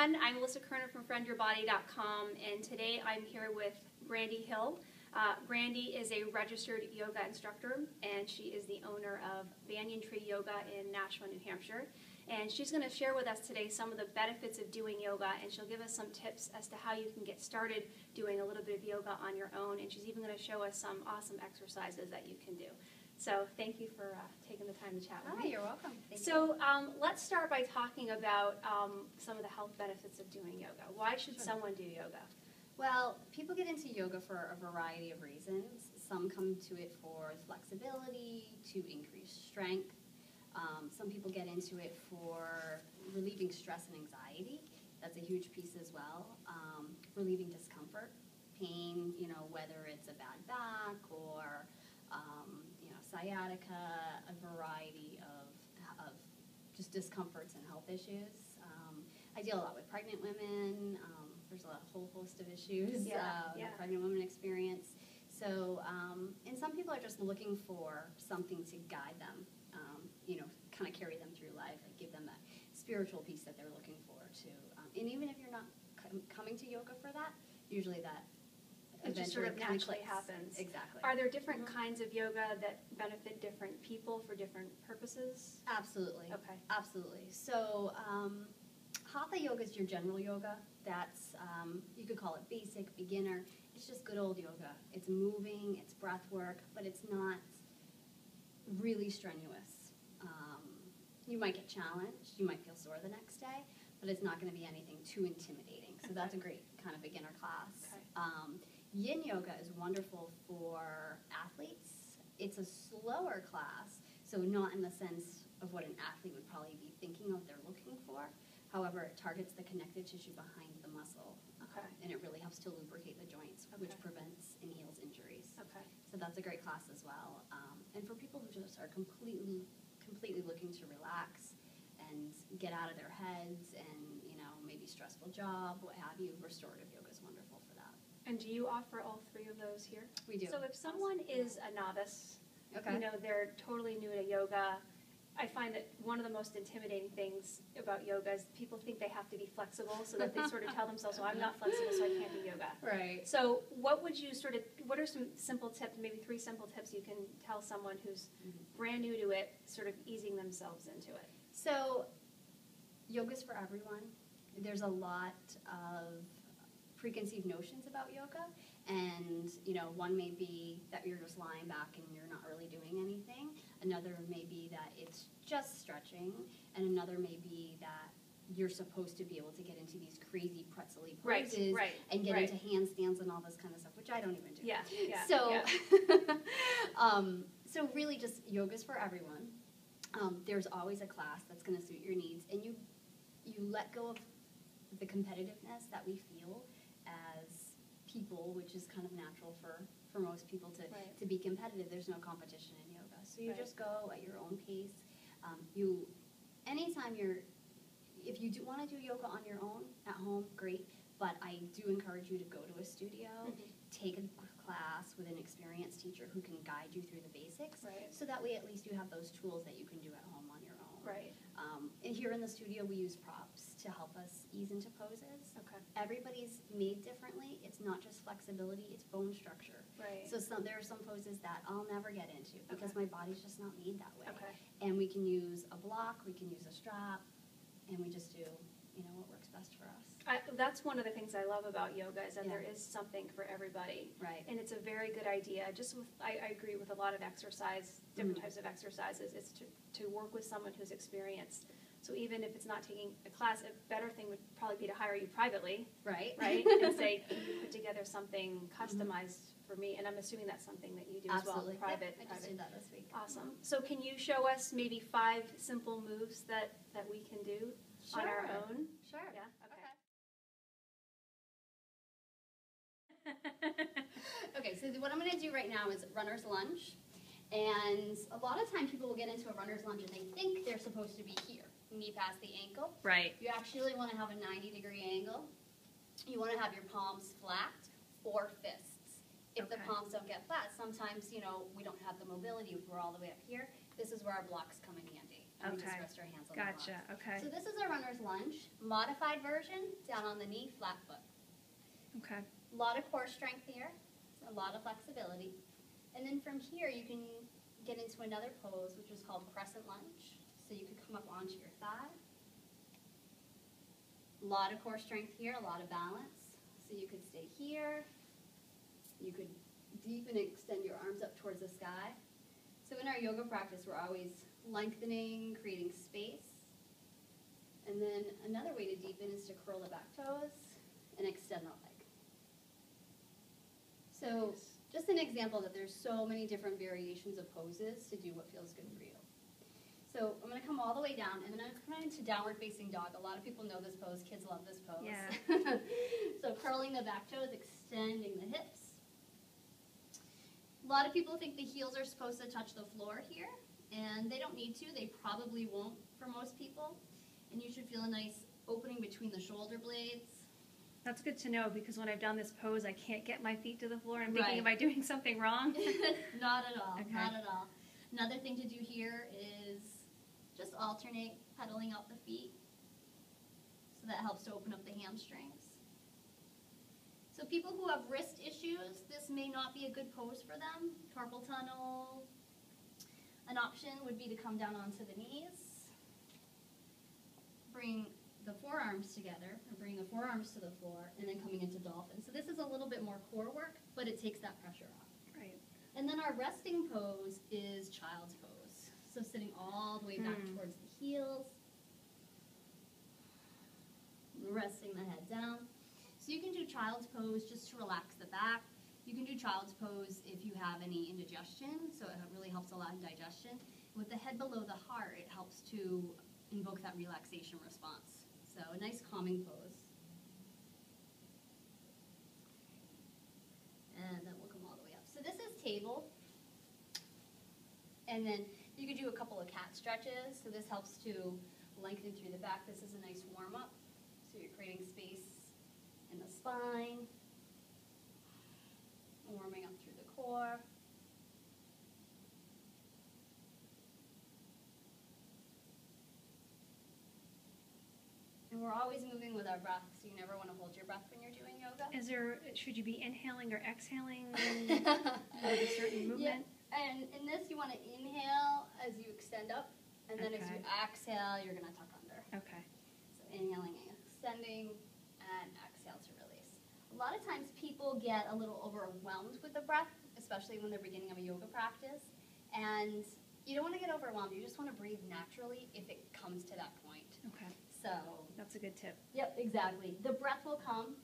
everyone. I'm Melissa Koerner from friendyourbody.com, and today I'm here with Brandy Hill. Brandy is a registered yoga instructor, and she is the owner of Banyan Tree Yoga in Nashua, New Hampshire. And she's going to share with us today some of the benefits of doing yoga, and she'll give us some tips as to how you can get started doing a little bit of yoga on your own, and she's even going to show us some awesome exercises that you can do. So thank you for taking the time to chat with me. You're welcome. Thank you. Let's start by talking about some of the health benefits of doing yoga. Why should someone do yoga? Well, people get into yoga for a variety of reasons. Some come to it for flexibility, to increase strength. Some people get into it for relieving stress and anxiety. That's a huge piece as well. Relieving discomfort, pain, whether it's a bad back or sciatica, a variety of just discomforts and health issues. I deal a lot with pregnant women. There's a whole host of issues pregnant women experience. So, and some people are just looking for something to guide them, kind of carry them through life, like give them that spiritual piece that they're looking for too. And even if you're not coming to yoga for that, usually that it just sort of naturally happens. Exactly. Are there different kinds of yoga that benefit different people for different purposes? Absolutely. Okay. Absolutely. So, Hatha yoga is your general yoga. That's, you could call it basic, beginner. It's just good old yoga. It's moving, it's breath work, but it's not really strenuous. You might get challenged, you might feel sore the next day, but it's not going to be anything too intimidating. So that's a great kind of beginner class. Okay. Yin yoga is wonderful for athletes. It's a slower class, so not in the sense of what an athlete would probably be thinking of they're looking for. However, it targets the connective tissue behind the muscle, and it really helps to lubricate the joints, which prevents and heals injuries. Okay. So that's a great class as well. And for people who just are completely looking to relax and get out of their heads and, maybe stressful job, what have you, restorative yoga is wonderful for that. And do you offer all three of those here? We do. So if someone is a novice, okay, they're totally new to yoga, I find that one of the most intimidating things about yoga is people think they have to be flexible, so that they sort of tell themselves, well, I'm not flexible, so I can't do yoga. Right. So what are some simple tips, maybe 3 simple tips you can tell someone who's brand new to it, sort of easing themselves into it? So yoga's for everyone. There's a lot of preconceived notions about yoga, and one may be that you're just lying back and you're not really doing anything. Another may be that it's just stretching, and another may be that you're supposed to be able to get into these crazy pretzel-y poses and get into handstands and all this kind of stuff, which I don't even do. Yeah. So, so really, just yoga's for everyone. There's always a class that's going to suit your needs, and you let go of the competitiveness that we feel as people, which is kind of natural for most people to be competitive. There's no competition in yoga. So you just go at your own pace. If you do want to do yoga on your own at home, great. But I do encourage you to go to a studio, take a class with an experienced teacher who can guide you through the basics. So that way at least you have those tools that you can do at home on your own. And here in the studio we use props to help us ease into poses. Everybody's made differently. It's not just flexibility, it's bone structure. So there are some poses that I'll never get into because my body's just not made that way. And we can use a block, we can use a strap, and we just do what works best for us. That's one of the things I love about yoga is that there is something for everybody. And it's a very good idea. I agree with a lot of exercise, different types of exercises. It's to work with someone who's experienced. So even if it's not taking a class, a better thing would probably be to hire you privately. And say, can you put together something customized for me? And I'm assuming that's something that you do as well. Private. I just did that this week. Awesome. So can you show us maybe 5 simple moves that we can do on our own? Sure. Yeah. Okay, so what I'm going to do right now is runner's lunge. And a lot of time people will get into a runner's lunge and they think they're supposed to be here, knee past the ankle. You actually want to have a 90-degree angle. You want to have your palms flat or fists. If the palms don't get flat, sometimes, we don't have the mobility if we're all the way up here. This is where our blocks come in handy. and we just rest our hands on the blocks. Gotcha. Okay. So this is a runner's lunge, modified version, down on the knee, flat foot. Okay. A lot of core strength here, so a lot of flexibility. And then from here you can get into another pose, which is called crescent lunge. So you could come up onto your thigh. A lot of core strength here, a lot of balance. So you could stay here. You could deepen and extend your arms up towards the sky. So in our yoga practice, we're always lengthening, creating space. And then another way to deepen is to curl the back toes and extend the leg. So just an example that there's so many different variations of poses to do what feels good for you. So I'm going to come all the way down, and then I'm coming into downward facing dog. A lot of people know this pose. Kids love this pose. Yeah. So curling the back toes, extending the hips. A lot of people think the heels are supposed to touch the floor here, and they don't need to. They probably won't for most people. And you should feel a nice opening between the shoulder blades. That's good to know, because when I've done this pose, I can't get my feet to the floor. I'm thinking, Right. am I doing something wrong? Not at all. Okay. Not at all. Another thing to do here is just alternate pedaling out the feet. So that helps to open up the hamstrings. So people who have wrist issues, this may not be a good pose for them. Carpal tunnel. An option would be to come down onto the knees. Bring the forearms together, or bring the forearms to the floor, and then coming into dolphin. So this is a little bit more core work, but it takes that pressure off. Right. And then our resting pose is child's pose. So sitting all the way back towards the heels, resting the head down. So you can do child's pose just to relax the back. You can do child's pose if you have any indigestion, so it really helps a lot in digestion. With the head below the heart, it helps to invoke that relaxation response. So a nice calming pose. And then we'll come all the way up. So this is table. And then you could do a couple of cat stretches. So this helps to lengthen through the back. This is a nice warm-up. So you're creating space in the spine, warming up through the core. And we're always moving with our breath, so you never want to hold your breath when you're doing yoga. Should you be inhaling or exhaling with a certain movement? Yeah. And in this, you want to inhale as you extend up, and then as you exhale, you're going to tuck under. Okay. So inhaling and extending, and exhale to release. A lot of times people get a little overwhelmed with the breath, especially when they're beginning of a yoga practice. And you don't want to get overwhelmed. You just want to breathe naturally if it comes to that point. Okay. So That's a good tip. Yep, exactly. The breath will come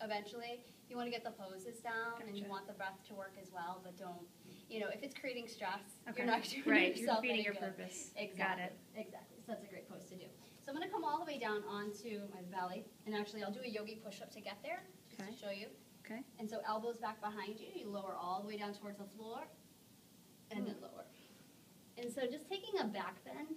eventually. You want to get the poses down, and you want the breath to work as well, but don't, if it's creating stress, you're not doing right. yourself You're feeding any your good. purpose. Exactly. Got it. Exactly. So that's a great pose to do. So I'm going to come all the way down onto my belly, and actually I'll do a yogi push-up to get there, just to show you. Okay. And so elbows back behind you. You lower all the way down towards the floor, and then lower. And so just taking a back bend,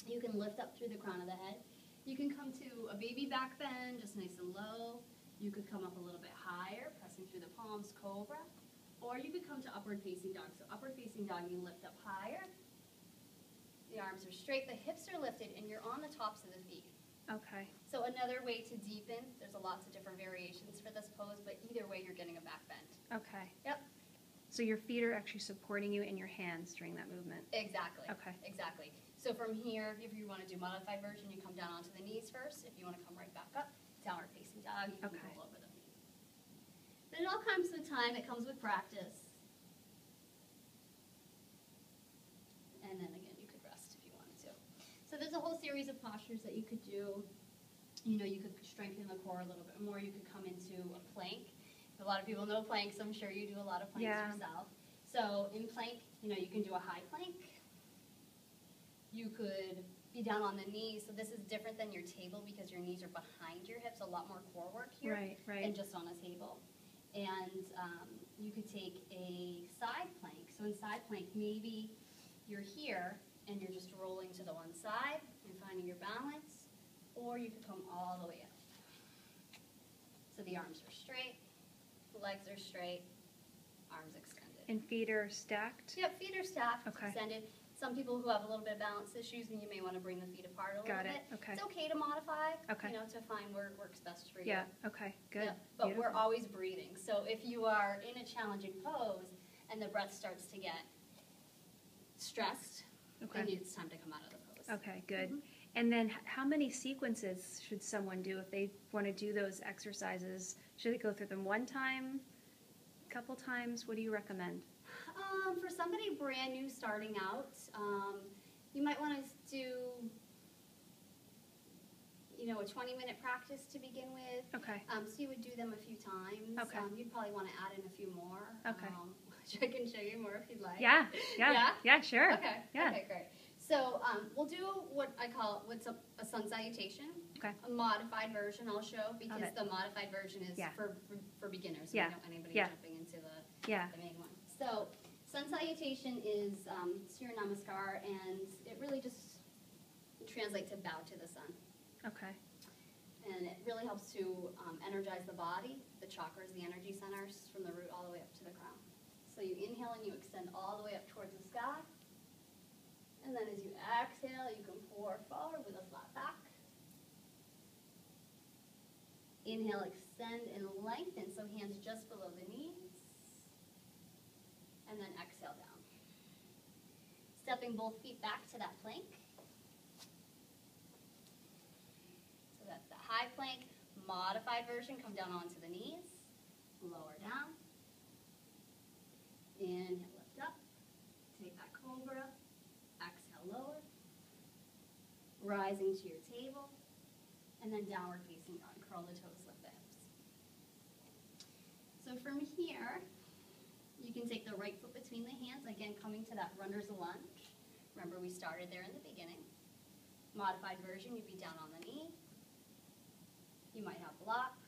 you can lift up through the crown of the head. You can come to a baby back bend, just nice and low. You could come up a little bit higher, pressing through the palms, cobra. Or you could come to upward facing dog. So upward facing dog, you lift up higher. The arms are straight, the hips are lifted, and you're on the tops of the feet. Okay. So another way to deepen, there's lots of different variations for this pose, but either way you're getting a back bend. Okay. Yep. So your feet are actually supporting you in your hands during that movement. Exactly. Okay. Exactly. So from here, if you want to do modified version, you come down onto the knees first. If you want to come right back up, downward facing dog, you can roll over the knees. But it all comes with time. It comes with practice. And then again, you could rest if you wanted to. So there's a whole series of postures that you could do. You could strengthen the core a little bit more. You could come into a plank. A lot of people know planks. I'm sure you do a lot of planks yourself. So in plank, you can do a high plank. You could be down on the knees. So this is different than your table because your knees are behind your hips. A lot more core work here than just on a table. And you could take a side plank. So in side plank, maybe you're here and you're just rolling to the one side. You're finding your balance. Or you could come all the way up. So the arms are straight, the legs are straight, arms extended. And feet are stacked? Yep, feet are stacked, extended. Some people who have a little bit of balance issues, and you may want to bring the feet apart a little bit. Okay. It's okay to modify, Okay. to find where it works best for you. Yeah, okay, good. Yeah, but Beautiful. we're always breathing. So if you are in a challenging pose and the breath starts to get stressed, then it's time to come out of the pose. Okay, good. And then how many sequences should someone do if they want to do those exercises? Should they go through them one time, a couple times? What do you recommend? For somebody brand new starting out, you might want to do, a 20-minute practice to begin with. Okay. So you would do them a few times. Okay. You'd probably want to add in a few more. Okay. Which I can show you more if you'd like. Yeah, sure. Okay. Yeah. Okay, great. So we'll do what's a sun salutation. Okay. A modified version I'll show because Okay. the modified version is Yeah. for beginners. So Yeah. we don't want anybody Yeah. jumping into the Yeah. main one. So sun salutation is Surya Namaskar, and it really just translates to bow to the sun. Okay. And it really helps to energize the body, the chakras, the energy centers, from the root all the way up to the crown. So you inhale and you extend all the way up towards the sky. And then as you exhale, you can pour forward with a flat back. Inhale, extend and lengthen, so hands just below the knees. And then exhale down. Stepping both feet back to that plank. So that's the high plank. Modified version, come down onto the knees. Lower down. Inhale, lift up. Take that cobra. Exhale, lower. Rising to your table. And then downward facing dog. Curl the toes, lift the hips. So from here, you can take the right foot between the hands. Again, coming to that runner's lunge. Remember, we started there in the beginning. Modified version, you'd be down on the knee. You might have blocks.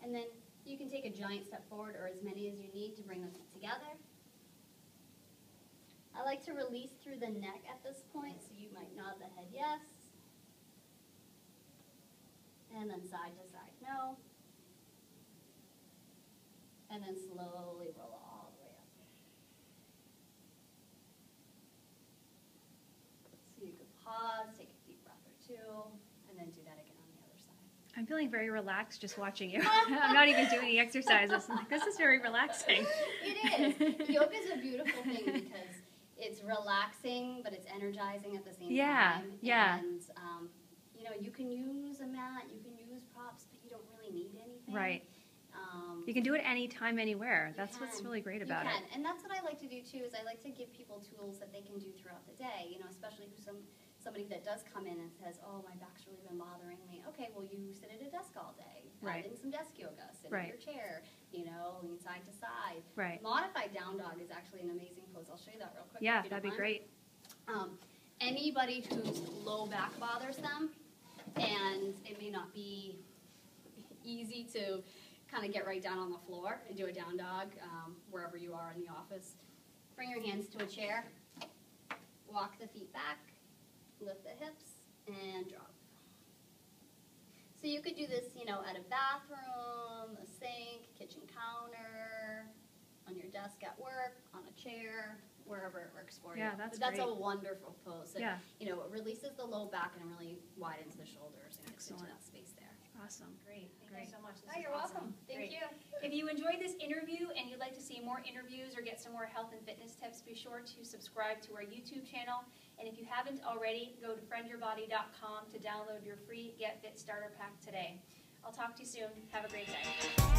And then you can take a giant step forward or as many as you need to bring the feet together. I like to release through the neck at this point, so you might nod the head yes. And then side to side no. And then slowly roll all the way up. So you could pause, take a deep breath or two, and then do that again on the other side. I'm feeling very relaxed just watching you. I'm not even doing any exercises. I'm like, this is very relaxing. It is. Yoga is a beautiful thing because it's relaxing, but it's energizing at the same time. Yeah. And, you can use a mat, you can use props, but you don't really need anything. Right. You can do it anytime, anywhere. That's what's really great about it. And that's what I like to do too, is I like to give people tools that they can do throughout the day, especially for somebody that does come in and says, oh, my back's really been bothering me. Okay, well, you sit at a desk all day. Right. Add in some desk yoga. Sit Right. in your chair, lean side to side. Right. Modified down dog is actually an amazing pose. I'll show you that real quick. Yeah, if you don't that'd be mind. great. Anybody whose low back bothers them, and it may not be easy to kind of get right down on the floor and do a down dog wherever you are in the office. Bring your hands to a chair, walk the feet back, lift the hips, and drop. So you could do this, at a bathroom, a sink, kitchen counter, on your desk at work, on a chair, wherever it works for you. Yeah, that's But that's great. a wonderful pose. It, Yeah. It releases the low back and really widens the shoulders and gets into Excellent. that space there. Awesome. Great. Thank Great. you so much. This Oh, is you're awesome. welcome. Thank Great. you. If you enjoyed this interview and you'd like to see more interviews or get some more health and fitness tips, be sure to subscribe to our YouTube channel. And if you haven't already, go to friendyourbody.com to download your free Get Fit Starter Pack today. I'll talk to you soon. Have a great day.